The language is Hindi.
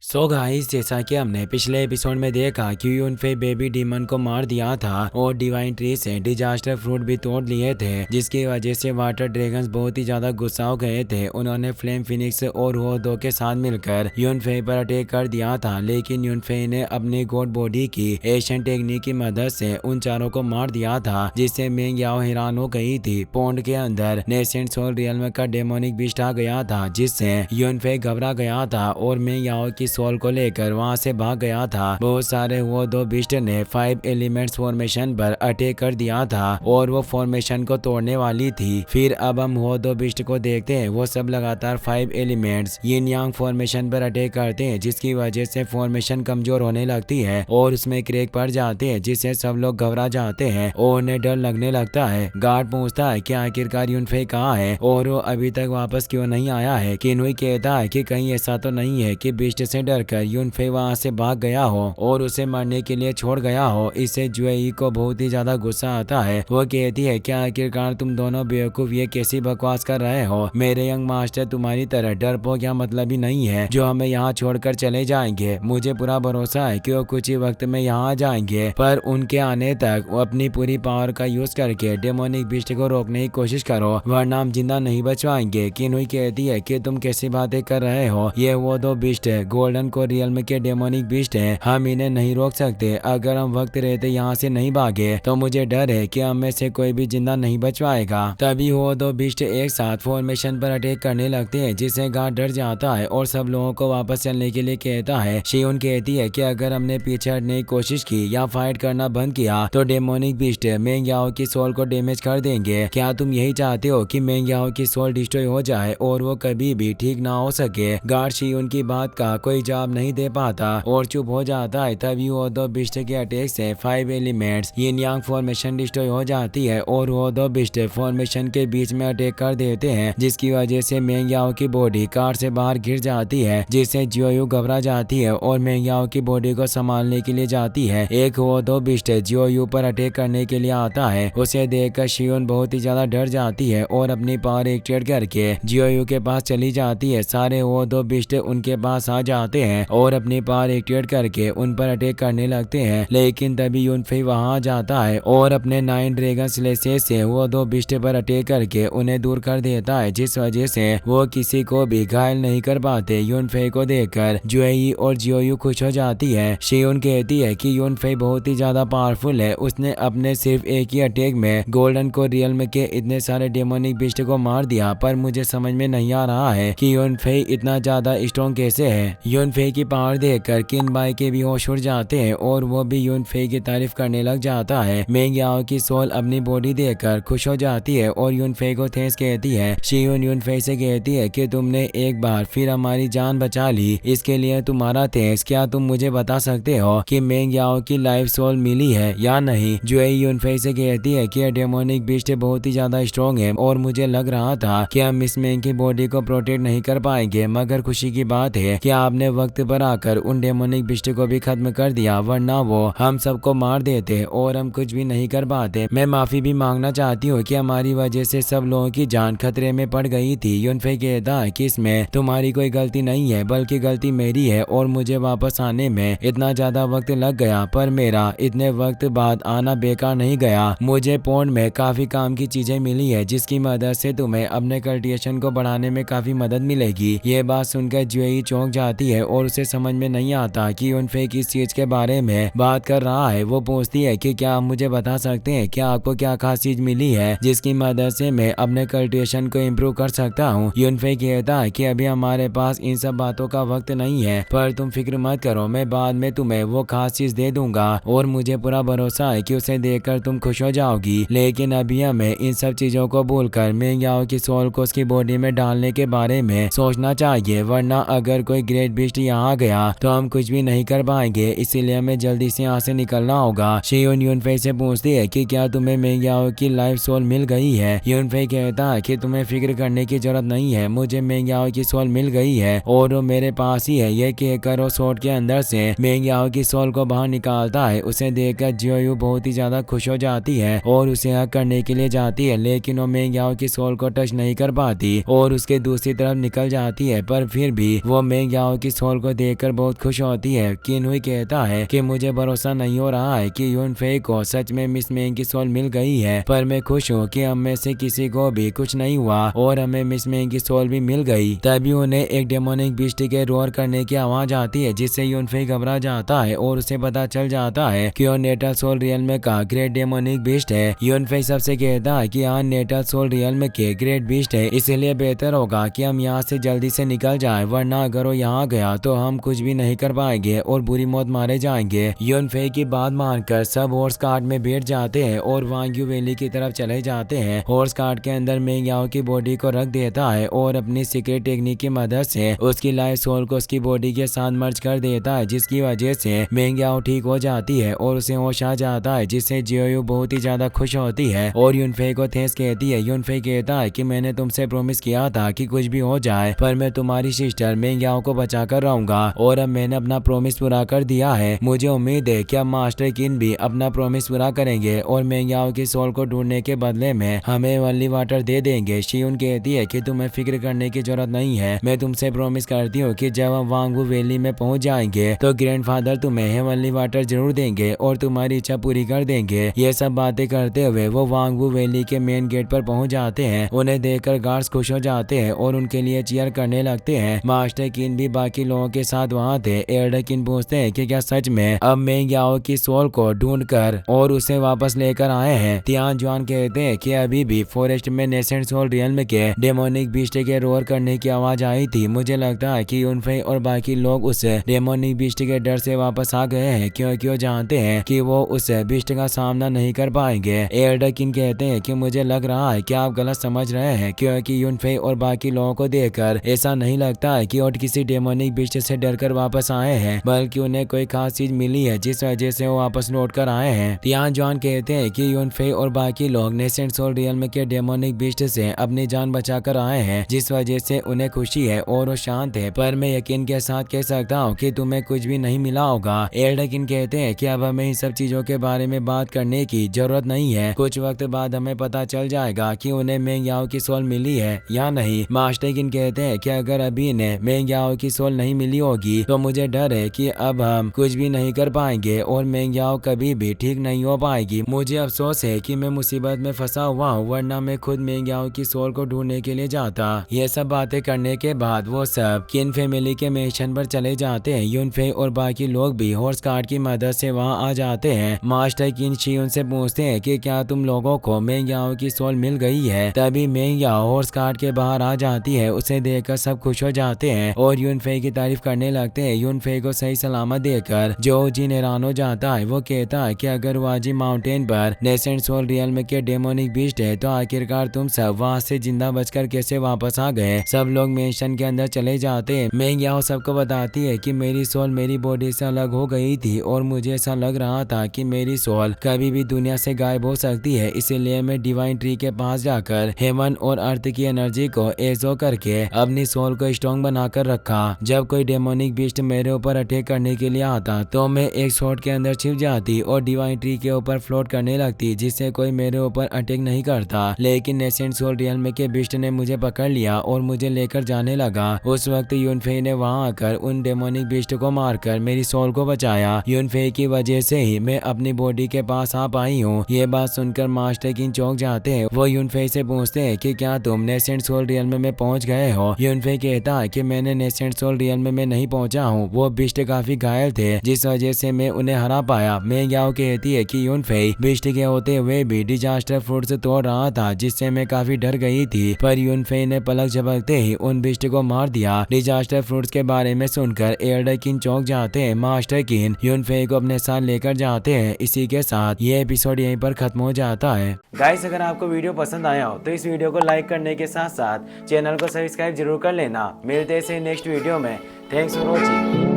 सो गाइस, जैसा कि हमने पिछले एपिसोड में देखा कि यूनफे बेबी डीमन को मार दिया था और डिवाइन ट्री से डिजास्टर फ्रूट भी तोड़ लिए थे, जिसकी वजह से वाटर ड्रैगन्स बहुत ही ज्यादा गुस्सा हो गए थे। उन्होंने फ्लेम फिनिक्स और हुओदो के साथ मिलकर यूनफे पर अटैक कर दिया था, लेकिन यूनफे ने अपनी गॉड बॉडी की एशियन टेक्निक की मदद से उन चारों को मार दिया था, जिससे मेंग याओ हैरान हो गई थी। पौंड के अंदर नेसेंट सोल रियल्म का डेमोनिक बीस्ट आ गया था, जिससे यूनफे घबरा गया था और मेंग याओ की सोल को लेकर वहां से भाग गया था। बहुत सारे वो दो बिस्ट ने 5 एलिमेंट्स फॉर्मेशन पर अटैक कर दिया था और वो फॉर्मेशन को तोड़ने वाली थी। फिर अब हम वो दो बिस्ट को देखते हैं, वो सब लगातार 5 एलिमेंट्स यिन यांग फॉर्मेशन पर अटैक करते हैं, जिसकी वजह से फॉर्मेशन कमजोर होने लगती है और उसमें क्रैक पड़ जाते हैं, जिससे सब लोग घबरा जाते हैं और उन्हें डर लगने लगता है। गार्ड पूछता है कि आखिरकार यूनफे कहाँ है और वो अभी तक वापस क्यों नहीं आया है। किनुई कहता है कि कहीं ऐसा तो नहीं है कि बिस्ट से डर कर यूनफे वहां से भाग गया हो और उसे मारने के लिए छोड़ गया हो। इससे जुएई को बहुत ही ज्यादा गुस्सा आता है। वो कहती है कि आखिरकार तुम दोनों बेवकूफ ये कैसी बकवास कर रहे हो। मेरे यंग मास्टर तुम्हारी तरह डरपोक या मतलब ही नहीं है जो हमें यहाँ छोड़कर चले जाएंगे। मुझे पूरा भरोसा है कि वो कुछ ही वक्त में यहाँ आ जाएंगे, पर उनके आने तक वो अपनी पूरी पावर का यूज करके डेमोनिक बिस्ट को रोकने की कोशिश करो, वरना हम जिंदा नहीं बच पाएंगे। किनुई कहती है कि तुम कैसी बातें कर रहे हो, ये वो दो बिस्ट है, गोल्डन को रियल्म के डेमोनिक बीस्ट हैं, हम इन्हें नहीं रोक सकते। अगर हम वक्त रहते यहाँ से नहीं भागे तो मुझे डर है कि हम में से कोई भी जिंदा नहीं बच पाएगा। तभी वो दो बीस्ट एक साथ फॉर्मेशन पर अटैक करने लगते हैं, जिससे गार्ड डर जाता है और सब लोगों को वापस चलने के लिए कहता है। शियोन कहती है कि अगर हमने पीछे हटने की कोशिश की या फाइट करना बंद किया तो डेमोनिक बीस्ट मेंग याओ की सोल को डैमेज कर देंगे। क्या तुम यही चाहते हो कि मेंग याओ की सोल डिस्ट्रॉय हो जाए और वो कभी भी ठीक ना हो सके। गार्ड शियोन की बात का कोई जवाब नहीं दे पाता और चुप हो जाता है। तभी वो दो बिस्ट के अटैक से 5 एलिमेंट्स यिन यांग फॉर्मेशन डिस्ट्रॉय हो जाती है और वो दो बिस्ट फॉर्मेशन के बीच में अटैक कर देते हैं, जिसकी वजह से मेंग याओ की बॉडी कार से बाहर गिर जाती है, जिससे जियोयू घबरा जाती है और मेंग याओ की बॉडी को संभालने के लिए जाती है। एक वो दो बिस्ट जियोयू पर अटैक करने के लिए आता है। उसे देखकर शियोन बहुत ही ज्यादा डर जाती है और अपनी पावर एक्टिवेट करके जियोयू के पास चली जाती है। सारे वो दो बिस्ट उनके पास आ जाते हैं और अपनी पावर एक्टिवेट करके उन पर अटैक करने लगते हैं, लेकिन तभी यूनफे वहां आ जाता है और अपने 9 ड्रैगन स्लेशेस से वो दो बिस्ट पर अटैक करके उन्हें दूर कर देता है, जिस वजह से वो किसी को भी घायल नहीं कर पाते। यूनफे को देखकर जुएई और जियोयू खुश हो जाती है। शियोन कहती है कि यूनफे बहुत ही ज्यादा पावरफुल है, उसने अपने सिर्फ एक ही अटैक में गोल्डन को रियल्म के इतने सारे डेमोनिक बिस्ट को मार दिया, पर मुझे समझ में नहीं आ रहा है कि यूनफे इतना ज्यादा स्ट्रॉन्ग कैसे है। यूनफे की पावर देखकर किनबाई के भी होश उड़ जाते हैं और वो भी यूनफे की तारीफ करने लग जाता है। मेंग याओ की सोल अपनी बॉडी देखकर खुश हो जाती है और यूनफे को थैंक्स कहती है। शियोन यूनफे से कहती है कि तुमने एक बार फिर हमारी जान बचा ली, इसके लिए तुम्हारा थैंक्स। क्या तुम मुझे बता सकते हो कि मेंग याओ की लाइफ सोल मिली है या नहीं। जुएई यूनफे से कहती है कि डेमोनिक बीस्ट बहुत ही ज्यादा स्ट्रॉन्ग है और मुझे लग रहा था कि हम मिस मेंग की बॉडी को प्रोटेक्ट नहीं कर पाएंगे, मगर खुशी की बात है कि आपने वक्त पर आकर उन डेमोनिक बिस्ट को भी खत्म कर दिया, वरना वो हम सबको मार देते और हम कुछ भी नहीं कर पाते। मैं माफी भी मांगना चाहती हूँ कि हमारी वजह से सब लोगों की जान खतरे में पड़ गई थी। यूनफे कहता है कि इसमें तुम्हारी कोई गलती नहीं है, बल्कि गलती मेरी है और मुझे वापस आने में इतना ज्यादा वक्त लग गया, पर मेरा इतने वक्त बाद आना बेकार नहीं गया। मुझे पौंड में काफी काम की चीजें मिली है, जिसकी मदद से तुम्हें अपने कल्टिवेशन को बढ़ाने में काफी मदद मिलेगी। ये बात सुनकर जुएई चौंक जाती है और उसे समझ में नहीं आता कि यूनफे किस चीज के बारे में बात कर रहा है। वो पूछती है कि क्या आप मुझे बता सकते हैं कि आपको क्या खास चीज मिली है जिसकी मदद से मैं अपने कल्टिवेशन को इम्प्रूव कर सकता हूँ। यूनफे कहता है कि अभी हमारे पास इन सब बातों का वक्त नहीं है, पर तुम फिक्र मत करो, मैं बाद में तुम्हें वो खास चीज दे दूंगा और मुझे पूरा भरोसा है कि उसे देखकर तुम खुश हो जाओगी। लेकिन अभी हमें इन सब चीजों को भूलकर मेंग याओ की सोल को उसकी बॉडी में डालने के बारे में सोचना चाहिए, वरना अगर कोई ग्रेट बीस्ट यहाँ आ गया तो हम कुछ भी नहीं कर पाएंगे। इसीलिए हमें जल्दी से यहाँ से निकलना होगा। शियोन यूनफे से पूछती है कि क्या तुम्हें मेंग याओ की लाइफ सोल मिल गई है। यूनफे कहता है कि तुम्हें फिक्र करने की जरूरत नहीं है, मुझे मेंग याओ की सोल मिल गई है और वो मेरे पास ही है। ये कहकर वो सोट के अंदर से मेंग याओ की सोल को बाहर निकालता है। उसे देखकर जियोयू बहुत ही ज्यादा खुश हो जाती है और उसे हक करने के लिए जाती है, लेकिन वो मेंग याओ की सोल को टच नहीं कर पाती और उसके दूसरी तरफ निकल जाती है, पर फिर भी वो मेंग याओ की की सोल को देखकर बहुत खुश होती है। किनहुई कहता है कि मुझे भरोसा नहीं हो रहा है कि यूनफेई को सच में मिस मेंग की सोल मिल गई है, पर मैं खुश हूँ कि हम में से किसी को भी कुछ नहीं हुआ और हमें मिस मेंग की सोल भी मिल गई। तभी उन्हें एक डेमोनिक बीस्ट के रोर करने की आवाज आती है, जिससे यूनफेई घबरा जाता है और उसे पता चल जाता है कि वो नेटल सोल रियल में का ग्रेट डेमोनिक बीस्ट है। यूनफेई सबसे कहता है कि हाँ, नेटल सोल रियल में के ग्रेट बीस्ट है, इसलिए बेहतर होगा कि हम यहाँ से जल्दी से निकल जाए, वरना अगर वो यहाँ गया तो हम कुछ भी नहीं कर पाएंगे और बुरी मौत मारे जाएंगे। यूनफेई की बात मानकर सब हॉर्स कार्ट में बैठ जाते हैं और वांग्यू वैली की तरफ चले जाते हैं। हॉर्स कार्ट के अंदर मेंग याओ की बॉडी को रख देता है और अपनी सीक्रेट टेक्निक की मदद से उसकी लाइफ सोल को उसकी बॉडी के साथ मर्ज कर देता है, जिसकी वजह से मेंग याओ ठीक हो जाती है और उसे होश आ जाता है, जिससे जियोयू बहुत ही ज्यादा खुश होती है और यूनफेई को थैंक्स कहती है। यूनफेई कहता है कि मैंने तुमसे प्रॉमिस किया था कि कुछ भी हो जाए पर मैं तुम्हारी सिस्टर मेंग याओ को बचा कर रहूंगा और अब मैंने अपना प्रॉमिस पूरा कर दिया है। मुझे उम्मीद है कि अब मास्टर किन भी अपना प्रॉमिस पूरा करेंगे और मेंग याओ की सोल को ढूंढने के बदले में हमें हेवनली वाटर दे देंगे। शियुन कहती है कि तुम्हें फिक्र करने की जरूरत नहीं है, मैं तुमसे प्रॉमिस करती हूँ कि जब हम वांगवू वैली में पहुंच जाएंगे तो ग्रैंडफादर तुम्हें हेवनली वाटर जरूर देंगे और तुम्हारी इच्छा पूरी कर देंगे। ये सब बातें करते हुए वो वांगवू वैली के मेन गेट पर पहुंच जाते हैं। उन्हें देखकर गार्ड्स खुश हो जाते हैं और उनके लिए चीयर करने लगते हैं। मास्टर किन भी बाकी लोगों के साथ वहाँ थे। एल्डर किन पूछते हैं कि क्या सच में अब मेंग याओ की सोल को ढूंढकर और उसे वापस लेकर आए हैं। तियान जुआन कहते हैं कि अभी भी फॉरेस्ट में नेसेंट सोल रियल्म के डेमोनिक बीस्ट के रोर करने की आवाज आई थी। मुझे लगता है कि यूनफेई और बाकी लोग उस डेमोनिक बीस्ट के डर से वापस आ गए हैं, क्योंकि वो जानते हैं कि वो उस बीस्ट का सामना नहीं कर पाएंगे। एल्डर किन कहते हैं कि मुझे लग रहा है कि आप गलत समझ रहे हैं, क्योंकि यूनफेई और बाकी लोगों को देखकर ऐसा नहीं लगता है कि वो किसी डेमोनिक बीस्ट से डरकर वापस आए हैं, बल्कि उन्हें कोई खास चीज मिली है जिस वजह से वो वापस लौट कर आए हैं। तियान जुआन कहते हैं कि यूनफेई और बाकी लोग नेसेंट सोल रियल्म के डेमोनिक बीस्ट से अपनी जान बचाकर आए हैं, जिस वजह से उन्हें खुशी है और वो शांत है, पर मैं यकीन के साथ कह सकता हूँ कि तुम्हें कुछ भी नहीं मिला होगा। एल्डकिन कहते हैं कि अब हमें इन सब चीजों के बारे में बात करने की जरूरत नहीं है, कुछ वक्त बाद हमें पता चल जाएगा कि उन्हें मेंग याओ की सोल मिली है या नहीं। मास्टर किन कहते हैं कि अगर अभी इन्हें मेंग याओ की सोल नहीं मिली होगी तो मुझे डर है कि अब हम कुछ भी नहीं कर पाएंगे और मेंग याओ कभी भी ठीक नहीं हो पाएगी। मुझे अफसोस है कि मैं मुसीबत में फंसा हुआ हूँ, वरना मैं खुद मेंग याओ की सोल को ढूंढने के लिए जाता। ये सब बातें करने के बाद वो सब किन फैमिली के मिशन पर चले जाते हैं। यूनफेई और बाकी लोग भी हॉर्स कार्ट की मदद से वहाँ आ जाते हैं। मास्टर किन शियुन से पूछते हैं कि क्या तुम लोगों को मेंग याओ की सोल मिल गई है। तभी मेंग याओ हॉर्स कार्ट के बाहर आ जाती है। उसे देखकर सब खुश हो जाते हैं और यूनफेई की तारीफ करने लगते हैं। यूनफेई को सही सलामत देखकर जो जिन हैरान हो जाता है। वो कहता है कि अगर वाजी माउंटेन पर नेसेंट सोल रियल्म के डेमोनिक बीस्ट है तो आखिरकार तुम सब वहाँ से जिंदा बचकर कैसे वापस आ गए। सब लोग मेंशन के अंदर चले जाते हैं। मेंग याओ सबको बताती है कि मेरी सोल मेरी बॉडी से अलग हो गई थी और मुझे ऐसा लग रहा था कि मेरी सोल कभी भी दुनिया से गायब हो सकती है, इसीलिए मैं डिवाइन ट्री के पास जाकर हेवन और अर्थ की एनर्जी को एजो करके अपनी सोल को स्ट्रॉन्ग बनाकर रखा। जब कोई डेमोनिक बीस्ट मेरे ऊपर अटैक करने के लिए आता तो मैं एक शॉट के अंदर छिप जाती और डिवाइन ट्री के ऊपर फ्लोट करने लगती, जिससे कोई मेरे ऊपर अटैक नहीं करता। लेकिन नेसेंट सोल रियल्म के बीस्ट ने मुझे पकड़ लिया और मुझे लेकर जाने लगा। उस वक्त यूनफेई ने वहां आकर उन डेमोनिक बीस्ट को मारकर मेरी सोल को बचाया। यूनफेई की वजह से ही मैं अपनी बॉडी के पास आ पाई हूँ। ये बात सुनकर मास्टर किन चौंक जाते हैं। वो यूनफेई से पूछते हैं कि क्या तुम नेसेंट सोल रियल्म में पहुंच गए हो। यूनफेई कहता है कि मैंने नेसेंट सोल रियल्म में नहीं पहुंचा हूँ, वो बीस्ट काफी घायल थे जिस वजह से मैं उन्हें हरा पाया। मेंग याओ कहती है कि यूनफेई बीस्ट के होते हुए भी डिजास्टर फ्रूट से तोड़ रहा था, जिससे मैं काफी डर गई थी, पर यूनफेई ने पलक झपकते ही उन बीस्ट को मार दिया। डिजास्टर फ्रूट्स के बारे में सुनकर एल्डर किन चौंक जाते हैं। मास्टर किन यूनफेई को अपने साथ लेकर जाते हैं। इसी के साथ ये एपिसोड यहीं पर खत्म हो जाता है। गाइस, अगर आपको वीडियो पसंद आया हो तो इस वीडियो को लाइक करने के साथ साथ चैनल को सब्सक्राइब जरूर कर लेना। मिलते हैं नेक्स्ट वीडियो में। Thanks for watching.